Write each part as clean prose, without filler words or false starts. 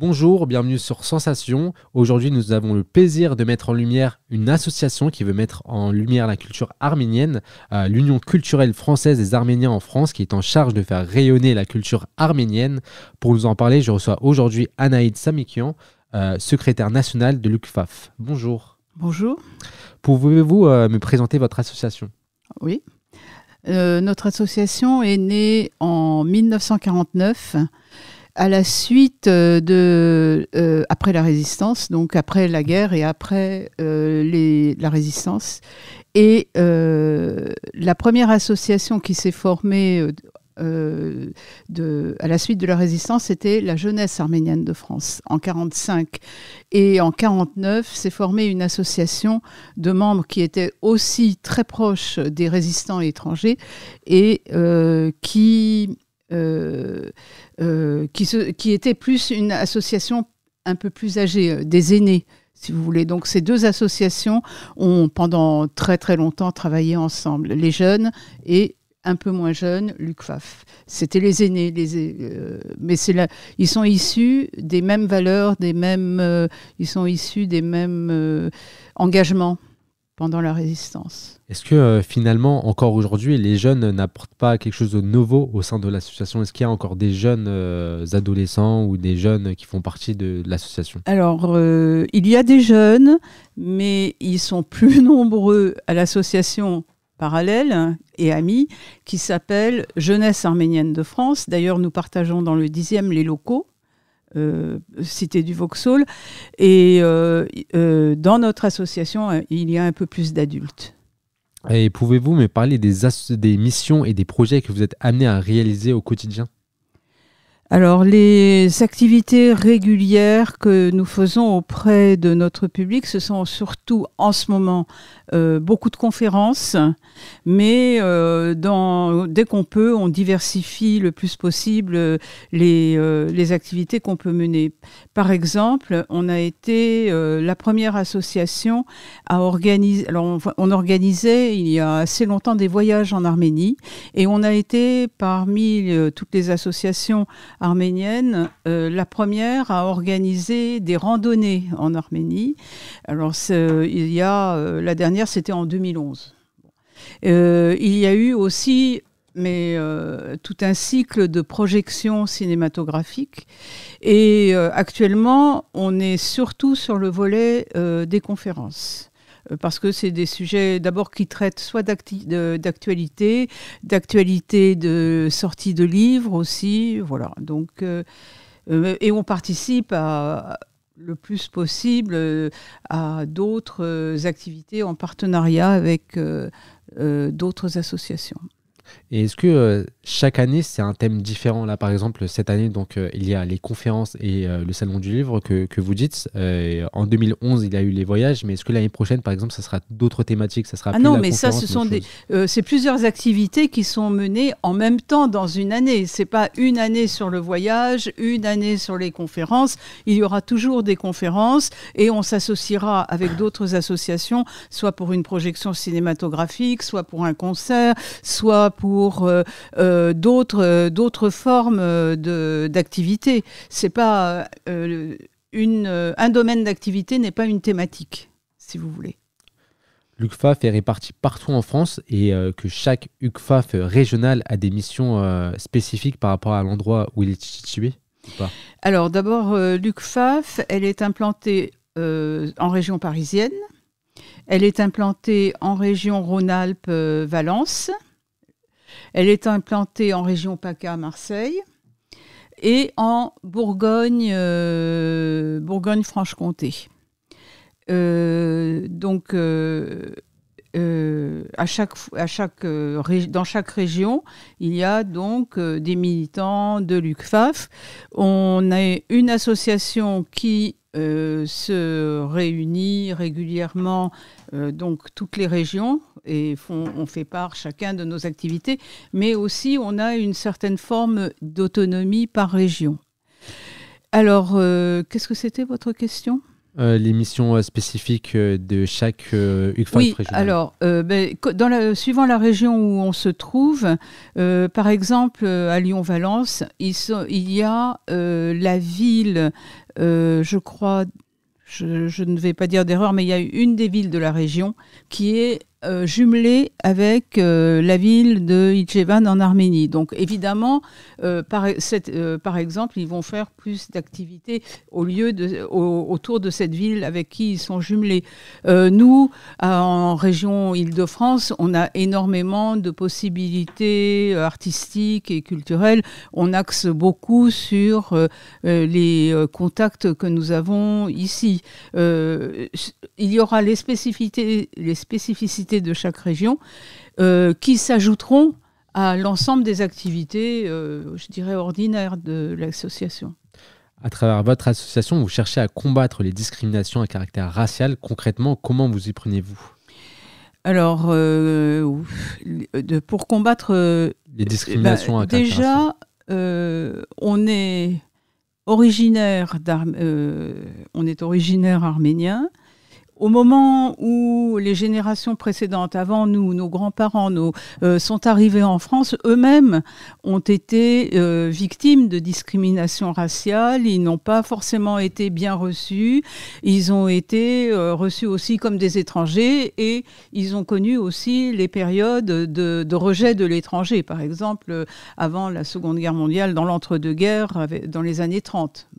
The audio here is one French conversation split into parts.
Bonjour, bienvenue sur Sensation. Aujourd'hui, nous avons le plaisir de mettre en lumière une association qui veut mettre en lumière la culture arménienne, l'Union culturelle française des Arméniens en France, qui est en charge de faire rayonner la culture arménienne. Pour nous en parler, je reçois aujourd'hui Anaïd Samikian, secrétaire nationale de l'UCFAF. Bonjour. Bonjour. Pouvez-vous me présenter votre association ? Oui. Notre association est née en 1949 à la suite après la Résistance, donc après la guerre et après la Résistance. Et la première association qui s'est formée à la suite de la Résistance, c'était la Jeunesse arménienne de France en 1945. Et en 1949, s'est formée une association de membres qui étaient aussi très proches des résistants étrangers et qui était plus une association un peu plus âgée, des aînés, si vous voulez. Donc ces deux associations ont pendant très très longtemps travaillé ensemble, les jeunes et un peu moins jeunes, l'UCFAF. C'était les aînés, mais ils sont issus des mêmes valeurs, ils sont issus des mêmes engagements pendant la Résistance. Est-ce que finalement, encore aujourd'hui, les jeunes n'apportent pas quelque chose de nouveau au sein de l'association ? Est-ce qu'il y a encore des jeunes adolescents ou des jeunes qui font partie de l'association ? Alors, il y a des jeunes, mais ils sont plus nombreux à l'association parallèle et amie qui s'appelle Jeunesse arménienne de France. D'ailleurs, nous partageons dans le 10e les locaux. Cité du Vauxhall, et dans notre association, il y a un peu plus d'adultes. Et pouvez-vous me parler des missions et des projets que vous êtes amenés à réaliser au quotidien ? Alors, les activités régulières que nous faisons auprès de notre public, ce sont surtout en ce moment beaucoup de conférences, mais dès qu'on peut, on diversifie le plus possible les activités qu'on peut mener. Par exemple, on a été la première association à organiser. Alors, on organisait il y a assez longtemps des voyages en Arménie, et on a été parmi toutes les associations arménienne, la première à organiser des randonnées en Arménie. Alors, la dernière, c'était en 2011. Il y a eu aussi tout un cycle de projections cinématographiques. Et actuellement, on est surtout sur le volet des conférences. Parce que c'est des sujets d'abord qui traitent soit d'actualité, de sortie de livres aussi, voilà. Donc, et on participe le plus possible à d'autres activités en partenariat avec d'autres associations. Et est-ce que chaque année, c'est un thème différent ? Là, par exemple, cette année, donc, il y a les conférences et le Salon du Livre que vous dites. En 2011, il y a eu les voyages, mais est-ce que l'année prochaine, par exemple, ça sera d'autres thématiques ? Ça sera plus non, la mais ça, c'est plusieurs activités qui sont menées en même temps dans une année. C'est pas une année sur le voyage, une année sur les conférences. Il y aura toujours des conférences et on s'associera avec d'autres associations, soit pour une projection cinématographique, soit pour un concert, soit pour d'autres formes d'activité. C'est pas un domaine d'activité n'est pas une thématique, si vous voulez. L'UCFAF est réparti partout en France et que chaque UCFAF régional a des missions spécifiques par rapport à l'endroit où il est situé ou pas ? Alors d'abord, l'UCFAF, elle est implantée en région parisienne. Elle est implantée en région Rhône-Alpes-Valence. Elle est implantée en région PACA, Marseille, et en Bourgogne-Franche-Comté. Dans chaque région, il y a donc des militants de l'UCFAF. On a une association qui se réunit régulièrement, donc toutes les régions, et on fait part chacun de nos activités, mais aussi on a une certaine forme d'autonomie par région. Alors, qu'est-ce que c'était votre question ? Les missions spécifiques de chaque UCFAF Oui, régional. alors, suivant la région où on se trouve, par exemple, à Lyon-Valence, il y a la ville, je crois, je ne vais pas dire d'erreur, mais il y a une des villes de la région qui est jumelée avec la ville de Ijevan en Arménie. Donc évidemment, par exemple, ils vont faire plus d'activités autour de cette ville avec qui ils sont jumelés. Nous, en région Île-de-France, on a énormément de possibilités artistiques et culturelles. On axe beaucoup sur les contacts que nous avons ici. Il y aura les spécificités de chaque région qui s'ajouteront à l'ensemble des activités, je dirais, ordinaires de l'association. À travers votre association, vous cherchez à combattre les discriminations à caractère racial. Concrètement, comment vous y prenez-vous? Alors, pour combattre les discriminations à caractère racial. Déjà, on est originaire arménien. Au moment où les générations précédentes, avant nous, nos grands-parents, sont arrivés en France, eux-mêmes ont été victimes de discrimination raciale. Ils n'ont pas forcément été bien reçus. Ils ont été reçus aussi comme des étrangers et ils ont connu aussi les périodes de rejet de l'étranger. Par exemple, avant la Seconde Guerre mondiale, dans l'entre-deux-guerres, dans les années 30.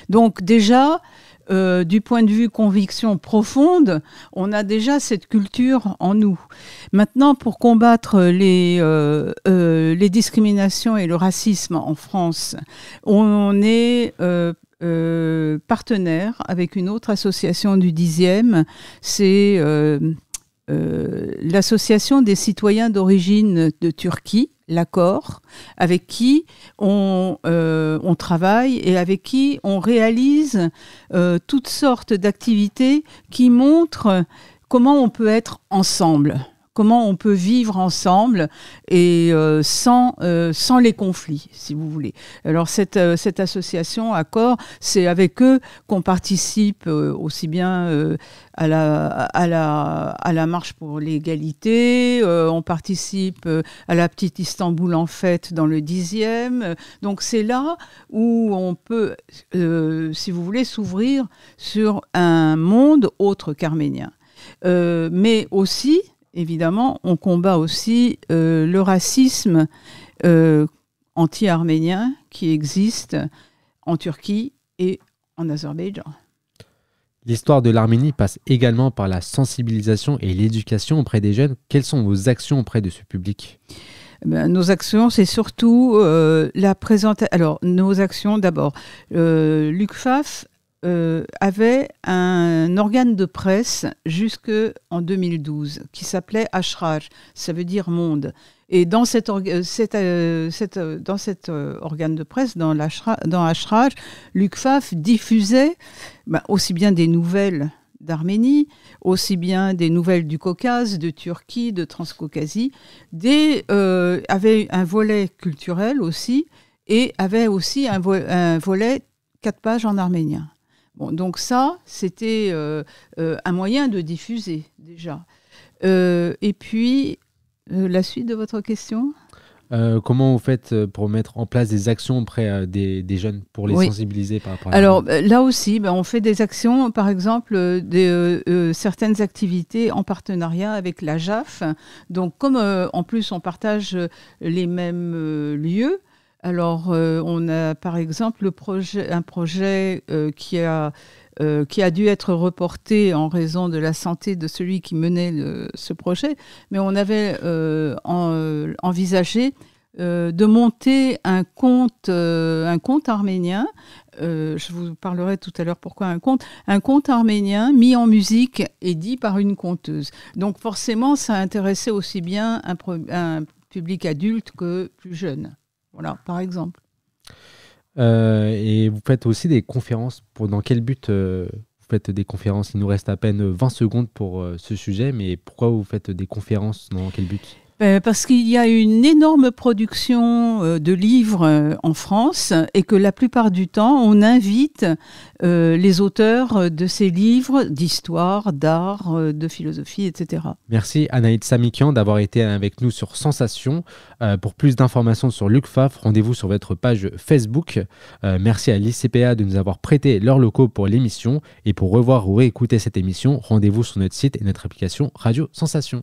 Donc déjà, du point de vue conviction profonde, on a déjà cette culture en nous. Maintenant, pour combattre les discriminations et le racisme en France, on est partenaire avec une autre association du 10e, c'est l'association des citoyens d'origine de Turquie, l'Accord, avec qui on travaille et avec qui on réalise toutes sortes d'activités qui montrent comment on peut être ensemble, comment on peut vivre ensemble et sans les conflits, si vous voulez. Alors cette association Accord, c'est avec eux qu'on participe aussi bien à la marche pour l'égalité, on participe à la petite Istanbul en fête dans le 10e. Donc c'est là où on peut, si vous voulez, s'ouvrir sur un monde autre qu'arménien. Mais aussi, évidemment, on combat aussi le racisme anti-arménien qui existe en Turquie et en Azerbaïdjan. L'histoire de l'Arménie passe également par la sensibilisation et l'éducation auprès des jeunes. Quelles sont vos actions auprès de ce public ? Nos actions, c'est surtout la présentation. Alors, nos actions, d'abord, l'UCFAF avait un organe de presse jusqu'en 2012 qui s'appelait Ashraj, ça veut dire monde. Et dans cet organe de presse, dans Ashraj, l'UCFAF diffusait aussi bien des nouvelles d'Arménie, aussi bien des nouvelles du Caucase, de Turquie, de Transcaucasie, avait un volet culturel aussi, et avait aussi un volet 4 pages en arménien. Bon, donc ça, c'était un moyen de diffuser déjà. Et puis, la suite de votre question ? Comment vous faites pour mettre en place des actions auprès des jeunes, pour les sensibiliser par rapport à Alors là aussi, on fait des actions, par exemple, certaines activités en partenariat avec la JAF. Donc comme en plus on partage les mêmes lieux, alors on a par exemple un projet qui a dû être reporté en raison de la santé de celui qui menait ce projet, mais on avait envisagé de monter un conte arménien. Je vous parlerai tout à l'heure pourquoi un conte arménien mis en musique et dit par une conteuse. Donc forcément, ça intéressait aussi bien un public adulte que plus jeune. Voilà, par exemple. Et vous faites aussi des conférences. Dans quel but vous faites des conférences? Il nous reste à peine 20 secondes pour ce sujet, mais pourquoi vous faites des conférences? Dans quel but? Parce qu'il y a une énorme production de livres en France et que la plupart du temps, on invite les auteurs de ces livres d'histoire, d'art, de philosophie, etc. Merci Anaïd Samikian d'avoir été avec nous sur Sensation. Pour plus d'informations sur l'UCFAF, rendez-vous sur votre page Facebook. Merci à l'ICPA de nous avoir prêté leurs locaux pour l'émission. Et pour revoir ou réécouter cette émission, rendez-vous sur notre site et notre application Radio Sensation.